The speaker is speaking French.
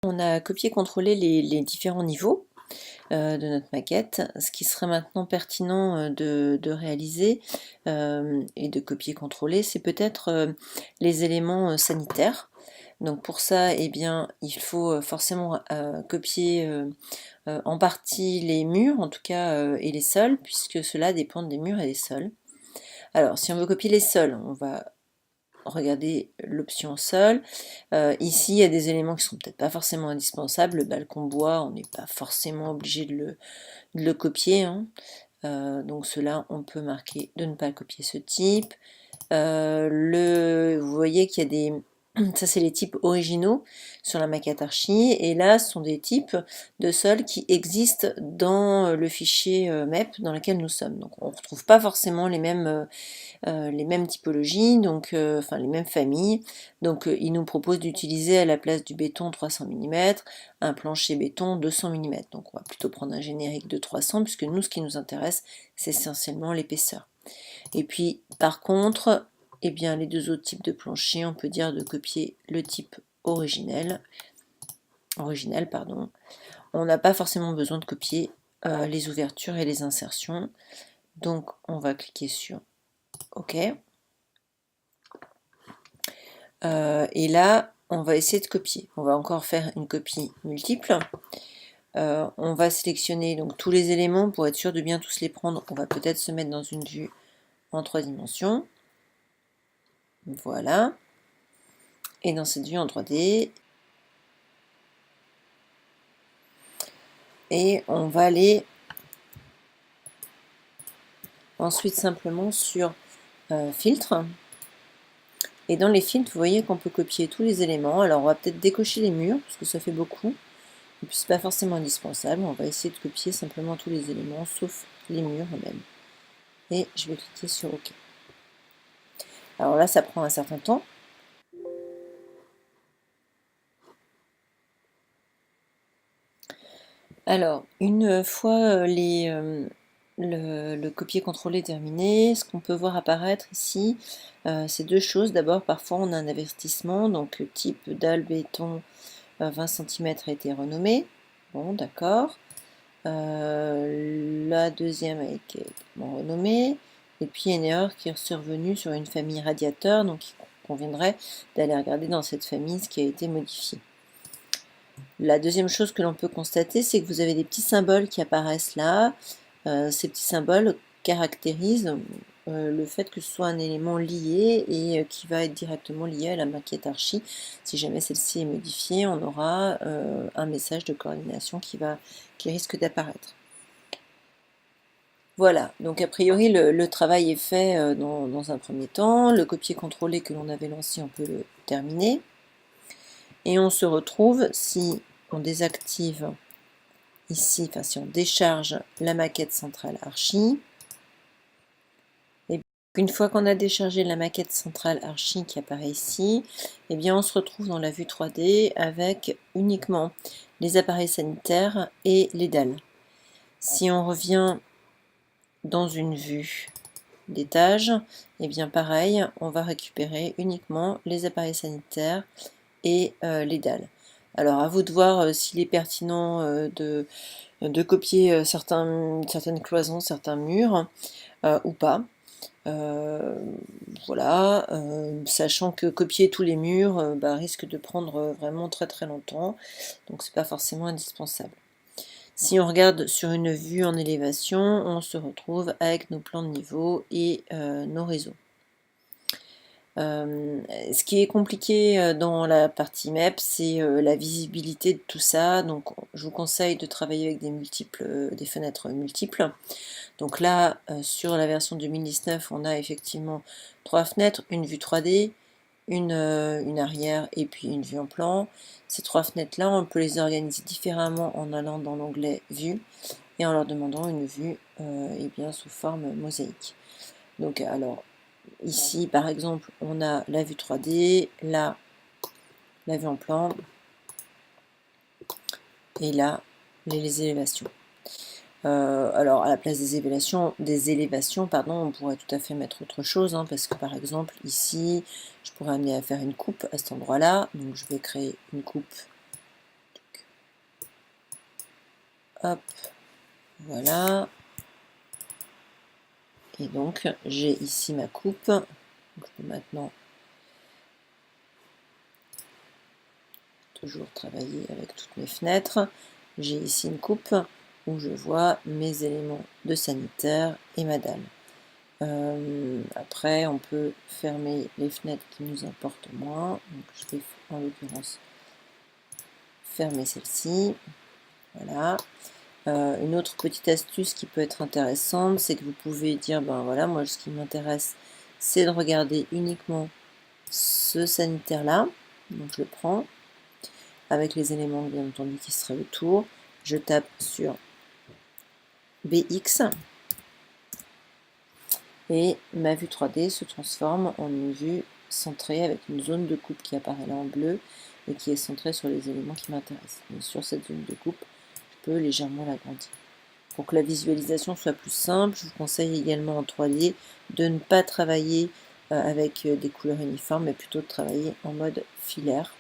On a copié-contrôlé les différents niveaux de notre maquette. Ce qui serait maintenant pertinent de réaliser et de copier-contrôler, c'est peut-être les éléments sanitaires. Donc pour ça, eh bien, il faut forcément copier en partie les murs, en tout cas, et les sols, puisque cela dépend des murs et des sols. Alors, si on veut copier les sols, on va regarder l'option sol. Ici, il y a des éléments qui sont peut-être pas forcément indispensables. Le balcon bois, on n'est pas forcément obligé de le copier, hein. Donc cela, on peut marquer de ne pas copier ce type. Vous voyez qu'il y a des... Ça, c'est les types originaux sur la maquette archi. Et là, ce sont des types de sol qui existent dans le fichier MEP dans lequel nous sommes. Donc, on ne retrouve pas forcément les mêmes typologies, donc, enfin les mêmes familles. Donc, il nous propose d'utiliser à la place du béton 300 mm, un plancher béton 200 mm. Donc, on va plutôt prendre un générique de 300, puisque nous, ce qui nous intéresse, c'est essentiellement l'épaisseur. Et puis, par contre, eh bien, les deux autres types de planchers, on peut dire de copier le type originel, pardon. On n'a pas forcément besoin de copier les ouvertures et les insertions. Donc, on va cliquer sur OK. Et là, on va essayer de copier. On va encore faire une copie multiple. On va sélectionner donc tous les éléments pour être sûr de bien tous les prendre. On va peut-être se mettre dans une vue en 3 dimensions. Voilà. Et dans cette vue en 3D, et on va aller ensuite simplement sur filtre. Et dans les filtres, vous voyez qu'on peut copier tous les éléments. Alors on va peut-être décocher les murs, parce que ça fait beaucoup. Et puis c'est pas forcément indispensable. On va essayer de copier simplement tous les éléments, sauf les murs eux-mêmes. Et je vais cliquer sur OK. Alors là, ça prend un certain temps. Alors, une fois le copier-contrôler terminé, ce qu'on peut voir apparaître ici, c'est deux choses. D'abord, parfois on a un avertissement, donc type dalle béton 20 cm a été renommé. Bon, d'accord. La deuxième a été renommée. Et puis il y a une erreur qui est survenue sur une famille radiateur, donc il conviendrait d'aller regarder dans cette famille ce qui a été modifié. La deuxième chose que l'on peut constater, c'est que vous avez des petits symboles qui apparaissent là. Ces petits symboles caractérisent le fait que ce soit un élément lié et qui va être directement lié à la maquette archi. Si jamais celle-ci est modifiée, on aura un message de coordination qui risque d'apparaître. Voilà, donc a priori le travail est fait dans un premier temps. Le copier-contrôler que l'on avait lancé, on peut le terminer. Et on se retrouve, si on désactive ici, enfin si on décharge la maquette centrale archi, et une fois qu'on a déchargé la maquette centrale archi qui apparaît ici, eh bien on se retrouve dans la vue 3D avec uniquement les appareils sanitaires et les dalles. Si on revient dans une vue d'étage, et bien pareil, on va récupérer uniquement les appareils sanitaires et les dalles. Alors à vous de voir s'il est pertinent de copier certaines cloisons, certains murs ou pas. Voilà, sachant que copier tous les murs risque de prendre vraiment très très longtemps, donc c'est pas forcément indispensable. Si on regarde sur une vue en élévation, on se retrouve avec nos plans de niveau et nos réseaux. Ce qui est compliqué dans la partie MEP, c'est la visibilité de tout ça. Donc, je vous conseille de travailler avec des fenêtres multiples. Donc là, sur la version 2019, on a effectivement 3 fenêtres, une vue 3D, une arrière et puis une vue en plan. Ces 3 fenêtres-là, on peut les organiser différemment en allant dans l'onglet Vue et en leur demandant une vue bien, sous forme mosaïque. Donc, alors, ici, par exemple, on a la vue 3D, là, la vue en plan, et là, les élévations. Alors, à la place des élévations, pardon, on pourrait tout à fait mettre autre chose, hein, parce que par exemple, ici, je pourrais amener à faire une coupe à cet endroit-là. Donc, je vais créer une coupe Hop, voilà. Et donc, j'ai ici ma coupe. Donc, je peux maintenant toujours travailler avec toutes mes fenêtres. J'ai ici une coupe où je vois mes éléments de sanitaire et ma dalle. Après, on peut fermer les fenêtres qui nous importent moins. Donc, je vais en l'occurrence fermer celle-ci. Voilà. Une autre petite astuce qui peut être intéressante, c'est que vous pouvez dire, ben voilà, moi ce qui m'intéresse, c'est de regarder uniquement ce sanitaire-là. Donc je le prends, avec les éléments bien entendu qui seraient autour. Je tape sur BX, et ma vue 3D se transforme en une vue centrée avec une zone de coupe qui apparaît là en bleu, et qui est centrée sur les éléments qui m'intéressent. Et sur cette zone de coupe, je peux légèrement l'agrandir. Pour que la visualisation soit plus simple, je vous conseille également en 3D de ne pas travailler avec des couleurs uniformes, mais plutôt de travailler en mode filaire.